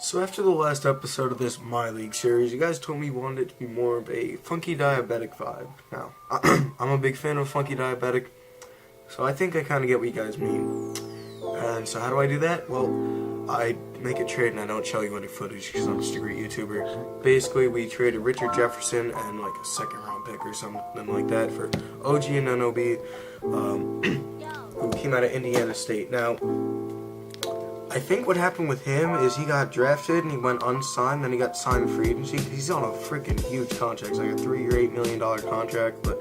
So after the last episode of this MyLeague series, you guys told me you wanted it to be more of a funky diabetic vibe. Now, I'm a big fan of funky diabetic, so I think I kind of get what you guys mean. And so how do I do that? Well, I make a trade and I don't show you any footage because I'm just a great YouTuber. Basically, we traded Richard Jefferson and like a second round pick or something like that for OG and NOB, who came out of Indiana State. Now, I think what happened with him is he got drafted and he went unsigned, then he got signed free agency. He's on a freaking huge contract. It's like a 3 or $8 million contract, but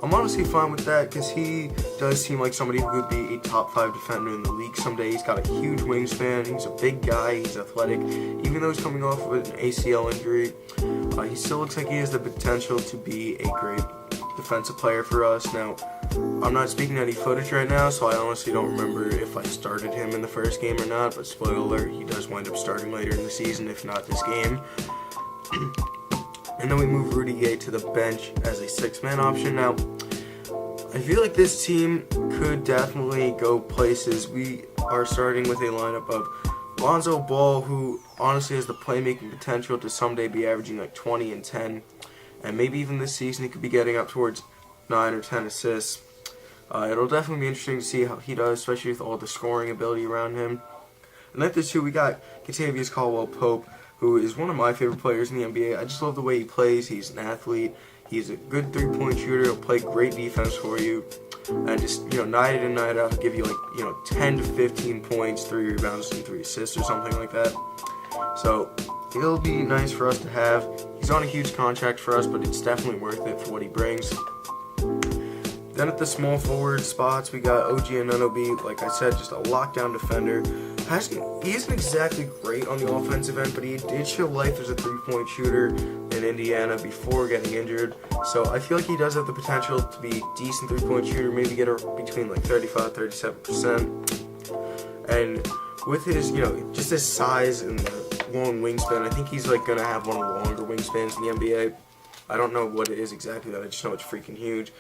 I'm honestly fine with that because he does seem like somebody who could be a top 5 defender in the league someday. He's got a huge wingspan. He's a big guy. He's athletic. Even though he's coming off of an ACL injury, he still looks like he has the potential to be a great defensive player for us. Now, I'm not speaking to any footage right now, so I honestly don't remember if I started him in the first game or not, but spoiler alert, he does wind up starting later in the season, if not this game. And then we move Rudy Gay to the bench as a 6-man option. Now, I feel like this team could definitely go places. We are starting with a lineup of Lonzo Ball, who honestly has the playmaking potential to someday be averaging like 20 and 10. And maybe even this season he could be getting up towards 9 or 10 assists. It'll definitely be interesting to see how he does, especially with all the scoring ability around him. And at the 2, we got Kentavious Caldwell-Pope, who is one of my favorite players in the NBA. I just love the way he plays. He's an athlete. He's a good 3-point shooter. He'll play great defense for you. And just, night in and night out, he'll give you 10 to 15 points, 3 rebounds, and 3 assists or something like that. So it'll be nice for us to have. He's on a huge contract for us, but it's definitely worth it for what he brings. Then at the small forward spots, we got OG and NOB. Like I said, just a lockdown defender. He isn't exactly great on the offensive end, but he did show life as a 3-point shooter in Indiana before getting injured. So I feel like he does have the potential to be a decent 3-point shooter, maybe get between like 35-37%. And with his, just his size and the long wingspan, I think he's like gonna have one of the longer wingspans in the NBA. I don't know what it is exactly, but I just know it's freaking huge.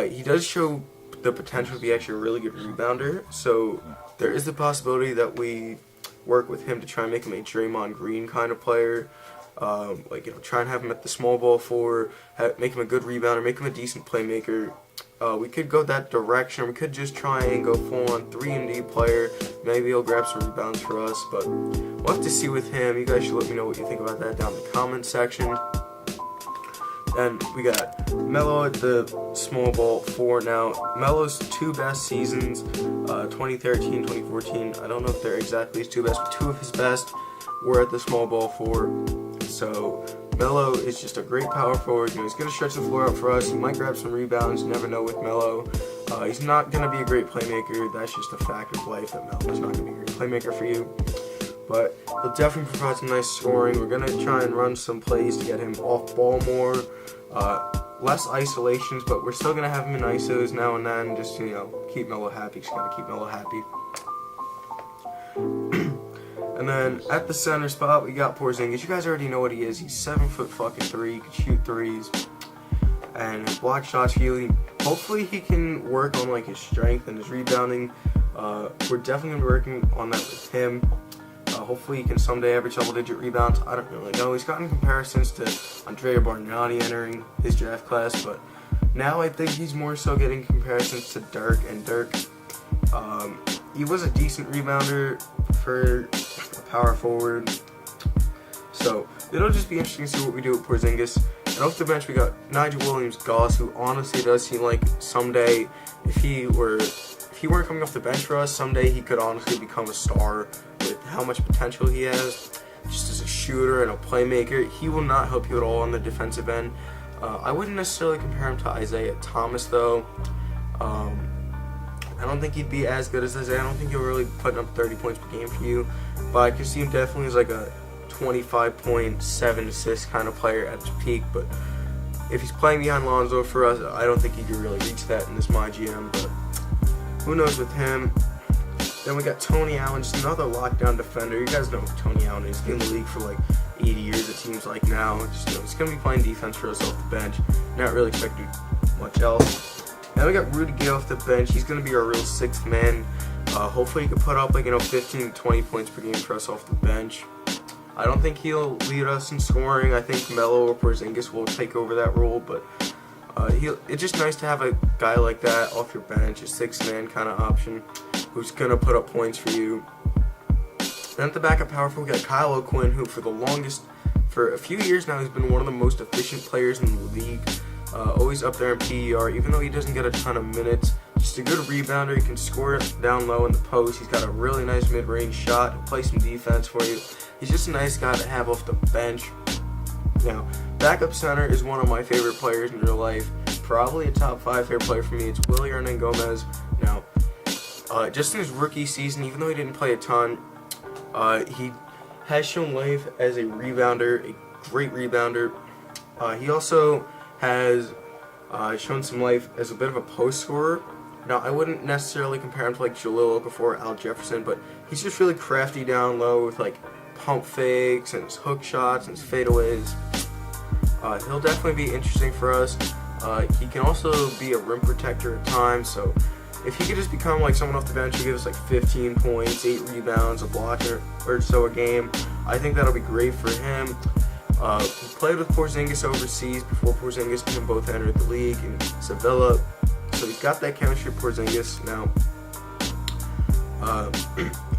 He does show the potential to be actually a really good rebounder, so there is the possibility that we work with him to try and make him a Draymond Green kind of player. Try and have him at the small ball 4, make him a good rebounder, make him a decent playmaker. We could go that direction. We could just try and go full-on 3-and-D player. Maybe he'll grab some rebounds for us, but we'll have to see with him. You guys should let me know what you think about that down in the comment section. And we got Melo at the small ball 4 now. Melo's 2 best seasons, 2013, 2014. I don't know if they're exactly his 2 best, but 2 of his best were at the small ball 4. So Melo is just a great power forward. He's going to stretch the floor out for us. He might grab some rebounds. You never know with Melo. He's not going to be a great playmaker. That's just a fact of life that Melo's not going to be a great playmaker for you. But he'll definitely provide some nice scoring. We're going to try and run some plays to get him off ball more. Less isolations, but we're still going to have him in ISOs now and then. Just, keep Melo happy. Just got to keep Melo happy. And then at the center spot, we got Porzingis. You guys already know what he is. He's 7'3". He can shoot threes and block shots for you. Hopefully he can work on his strength and his rebounding. We're definitely going to be working on that with him. Hopefully he can someday average double-digit rebounds. I don't really know. He's gotten comparisons to Andrea Bargnani entering his draft class, but now I think he's more so getting comparisons to Dirk. And Dirk, he was a decent rebounder for a power forward. So it'll just be interesting to see what we do with Porzingis. And off the bench we got Nigel Williams-Goss, who honestly does seem like someday, if he weren't coming off the bench for us, someday he could honestly become a star with how much potential he has, just as a shooter and a playmaker. He will not help you at all on the defensive end. I wouldn't necessarily compare him to Isaiah Thomas, though. I don't think he'd be as good as Isaiah. I don't think he'll really put up 30 points per game for you, but I can see him definitely as like a 25.7 assist kind of player at his peak. But if he's playing behind Lonzo for us, I don't think he could really reach that in this MyGM, but who knows with him. Then we got Tony Allen, just another lockdown defender. You guys know who Tony Allen is. He's been in the league for like 80 years, it seems like now. He's going to be playing defense for us off the bench. Not really expecting much else. Then we got Rudy Gay off the bench. He's going to be our real 6th man. Hopefully he can put up 15 to 20 points per game for us off the bench. I don't think he'll lead us in scoring. I think Melo or Porzingis will take over that role, but it's just nice to have a guy like that off your bench, a six-man kind of option, who's going to put up points for you. Then at the backup power forward, we got Kyle O'Quinn, who for a few years now, he's been one of the most efficient players in the league. Always up there in PER, even though he doesn't get a ton of minutes. Just a good rebounder. He can score down low in the post. He's got a really nice mid-range shot. He'll play some defense for you. He's just a nice guy to have off the bench. Now, backup center is one of my favorite players in real life. Probably a top 5 favorite player for me. It's Willie Hernangomez. Now, just in his rookie season, even though he didn't play a ton, he has shown life as a rebounder, a great rebounder. He also has shown some life as a bit of a post scorer. Now, I wouldn't necessarily compare him to like Jahlil Okafor or Al Jefferson, but he's just really crafty down low with like pump fakes and his hook shots and his fadeaways. He'll definitely be interesting for us. He can also be a rim protector at times, so if he could just become like someone off the bench who gives us like 15 points, 8 rebounds, a block or so a game, I think that'll be great for him. He played with Porzingis overseas before Porzingis and him both entered the league in Sevilla, so he's got that chemistry with Porzingis. Now,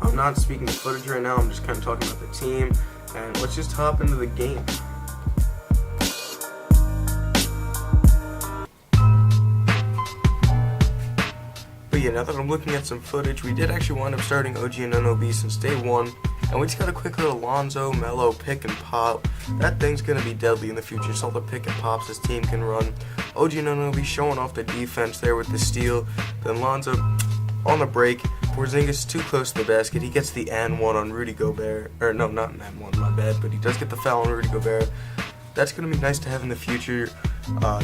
I'm not speaking of footage right now, I'm just kind of talking about the team, and let's just hop into the game. But yeah, now that I'm looking at some footage, we did actually wind up starting OG Anunoby since day one. And we just got a quick little Lonzo, Melo pick and pop. That thing's going to be deadly in the future. Just all the pick and pops this team can run. OG Anunoby showing off the defense there with the steal. Then Lonzo on the break. Porzingis too close to the basket. He gets the N1 on Rudy Gobert. Or no, not an N1, my bad. But he does get the foul on Rudy Gobert. That's going to be nice to have in the future.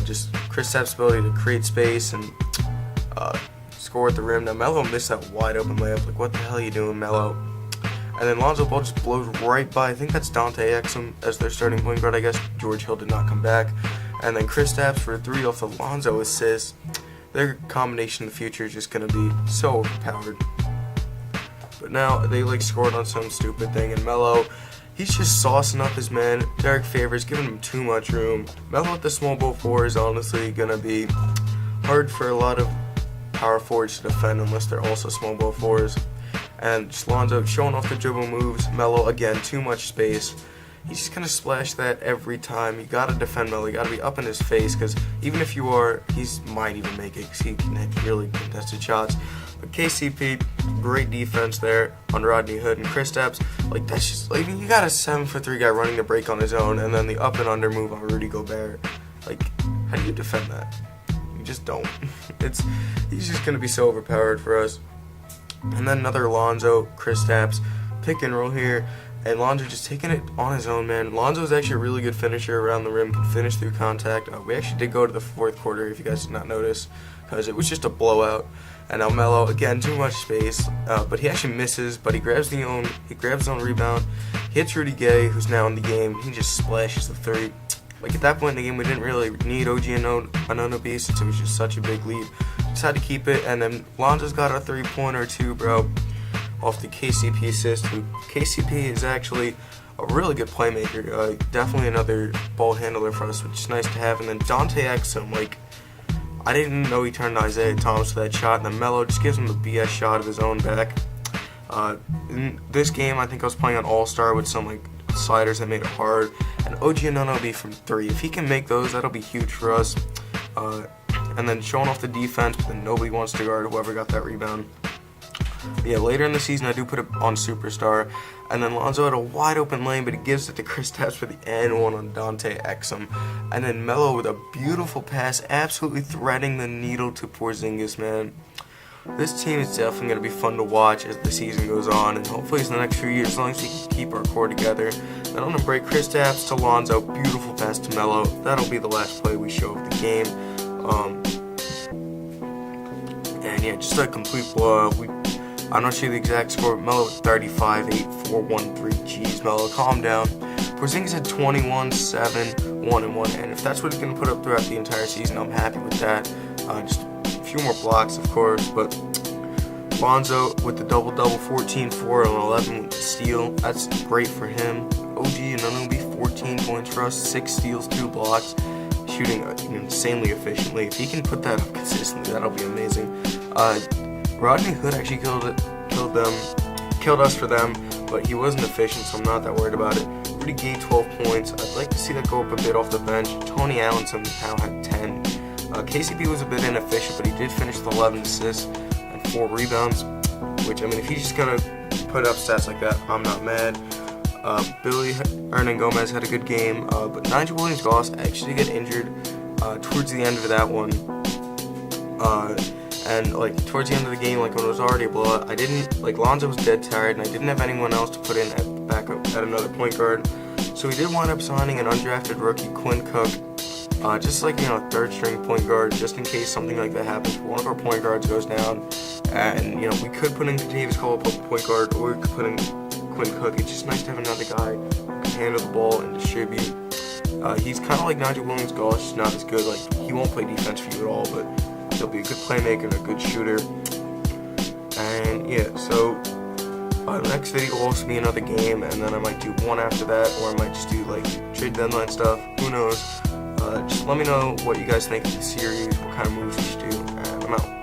Just Kristaps' ability to create space and score at the rim. Now Melo missed that wide open layup. Like, what the hell are you doing, Melo? And then Lonzo Ball just blows right by. I think that's Dante Exum as their starting point guard. I guess George Hill did not come back. And then Kristaps for a 3 off the Lonzo assist. Their combination in the future is just going to be so overpowered. But now they like scored on some stupid thing. And Melo, he's just saucing up his man. Derek Favors giving him too much room. Melo at the small ball 4 is honestly going to be hard for a lot of power forwards to defend unless they're also small ball 4s. And just Lonzo showing off the dribble moves. Melo, again, too much space. He's just going to splash that every time. You got to defend Melo. You got to be up in his face because even if you are, he might even make it because he can hit really contested shots. But KCP, great defense there on Rodney Hood and Kristaps. Like, that's just, like, you got a 7'3" guy running the break on his own and then the up and under move on Rudy Gobert. Like, how do you defend that? You just don't. He's just going to be so overpowered for us. And then another Lonzo, Kristaps, pick and roll here. And Lonzo just taking it on his own, man. Lonzo is actually a really good finisher around the rim, can finish through contact. We actually did go to the fourth quarter, if you guys did not notice, because it was just a blowout. And now Melo, again, too much space, but he actually misses, but he grabs his own rebound, hits Rudy Gay, who's now in the game. He just splashes the 3. Like, at that point in the game, we didn't really need OG Anunoby since it was just such a big lead. Just had to keep it, and then Lonzo's got a 3-pointer too, bro, off the KCP assist. KCP is actually a really good playmaker. Definitely another ball handler for us, which is nice to have. And then Dante Exum, like, I didn't know he turned Isaiah Thomas to that shot, and then Melo just gives him the BS shot of his own back. In this game, I think I was playing on All-Star with some, like, sliders that made it hard. And OG Anunoby from 3. If he can make those, that'll be huge for us. And then showing off the defense, but then nobody wants to guard whoever got that rebound. Yeah, later in the season, I do put it on Superstar. And then Lonzo had a wide open lane, but he gives it to Kristaps for the N1 on Dante Exum. And then Melo with a beautiful pass, absolutely threading the needle to Porzingis, man. This team is definitely going to be fun to watch as the season goes on, and hopefully it's the next few years, as long as we can keep our core together. Then on the break, Kristaps to Lonzo, beautiful pass to Melo. That'll be the last play we show of the game. And yeah, just a complete blowout. I'm not sure the exact score, but Melo with 35, 8, 4, 1, 3. Jeez, Melo, calm down. Porzingis had 21, 7, 1, and 1, and if that's what he's going to put up throughout the entire season, I'm happy with that. Just a few more blocks, of course, but Lonzo with the double-double, 14, 4, and 11 with the steal. That's great for him. OG, and then it'll be 14 points for us, 6 steals, 2 blocks, shooting insanely efficiently. If he can put that up consistently, that'll be amazing. Rodney Hood actually killed us for them, but he wasn't efficient, so I'm not that worried about it. Rudy Gay, 12 points. I'd like to see that go up a bit off the bench. Tony Allen somehow had 10. KCP was a bit inefficient, but he did finish with 11 assists and 4 rebounds, which, I mean, if he's just going to put up stats like that, I'm not mad. Billy Hernan Gomez had a good game, but Nigel Williams-Goss actually got injured towards the end of that one. And like towards the end of the game, like when it was already a blowout, Lonzo was dead tired, and I didn't have anyone else to put in at backup at another point guard. So we did wind up signing an undrafted rookie, Quinn Cook, just like a third string point guard, just in case something like that happens. One of our point guards goes down, and we could put in Kentavious Caldwell point guard, or we could put in Quinn Cook. It's just nice to have another guy who can handle the ball and distribute. He's kind of like Nigel Williams-Goss, just not as good. Like, he won't play defense for you at all, but he'll be a good playmaker and a good shooter. And yeah, so the next video will also be another game, and then I might do one after that, or I might just do like trade deadline stuff. Who knows? Just let me know what you guys think of the series, what kind of moves we should do, and I'm out.